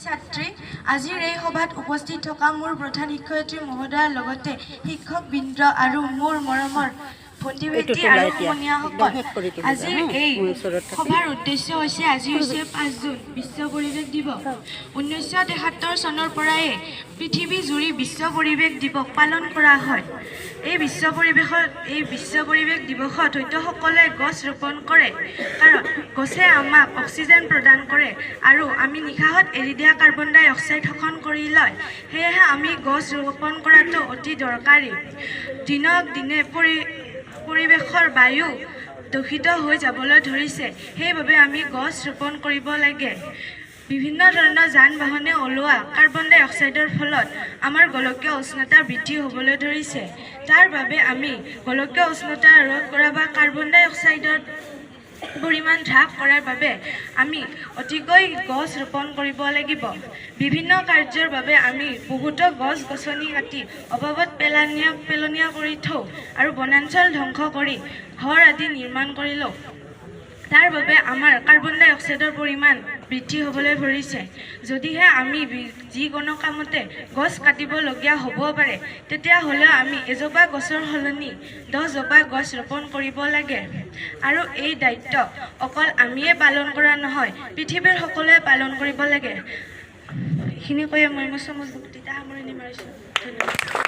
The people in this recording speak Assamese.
ছাত্ৰী আজিৰ এই সভাত উপস্থিত থকা মোৰ প্ৰধান শিক্ষয়িত্ৰী মহোদয়াৰ লগতে শিক্ষকবৃন্দ আৰু মোৰ মৰমৰ ভণ্টি-ভাইটি আৰু সমনীয়াসকল, আজিৰ এই সভাৰ উদ্দেশ্য হৈছে আজি হৈছে 5 জুন বিশ্ব পৰিৱেশ দিৱস। 1973 চনৰ পৰাই পৃথিৱী জুৰি বিশ্ব পৰিৱেশ দিৱস পালন কৰা হয়। এই বিশ্ব পৰিৱেশ দিৱসত হয়তো সকলোৱে গছ ৰোপণ কৰে, কাৰণ গছে আমাক অক্সিজেন প্ৰদান কৰে আৰু আমি নিশাহত এৰি দিয়া কাৰ্বন ডাই অক্সাইড শোষণ কৰি লয়। সেয়েহে আমি গছ ৰোপণ কৰাটো অতি দৰকাৰী। দিনক দিনে পৰিৱেশৰ বায়ু দূষিত হৈ যাবলৈ ধৰিছে, সেইবাবে আমি গছ ৰোপণ কৰিব লাগে। বিভিন্ন ধৰণৰ যান বাহনে ওলোৱা কাৰ্বন ডাই অক্সাইডৰ ফলত আমাৰ গোলকীয় উষ্ণতা বৃদ্ধি হ'বলৈ ধৰিছে। তাৰ বাবে আমি গোলকীয় উষ্ণতা ৰোধ কৰা বা কাৰ্বন ডাই অক্সাইডৰ পৰিমাণ হ্ৰাস কৰাৰ বাবে আমি অতিকৈ গছ ৰোপণ কৰিব লাগিব। বিভিন্ন কাৰ্যৰ বাবে আমি বহুতো গছ-গছনি কাটি অবাবত পেলনীয়া কৰি থওঁ আৰু বনাঞ্চল ধ্বংস কৰি ঘৰ আদি নিৰ্মাণ কৰি লওঁ। তাৰ বাবে আমাৰ কাৰ্বন ডাই অক্সাইডৰ পৰিমাণ বৃদ্ধি হ'বলৈ ধৰিছে। যদিহে আমি যিকোনো কামতে গছ কাটিবলগীয়া হ'ব পাৰে, তেতিয়াহ'লে আমি এজোপা গছৰ সলনি 10 জোপা গছ ৰোপণ কৰিব লাগে। আৰু এই দায়িত্ব অকল আমিয়ে পালন কৰা নহয়, পৃথিৱীৰ সকলোৱে পালন কৰিব লাগে। এইখিনি কৈয়ে মই মোৰ বক্তৃতা সামৰণি মাৰিছোঁ। ধন্যবাদ।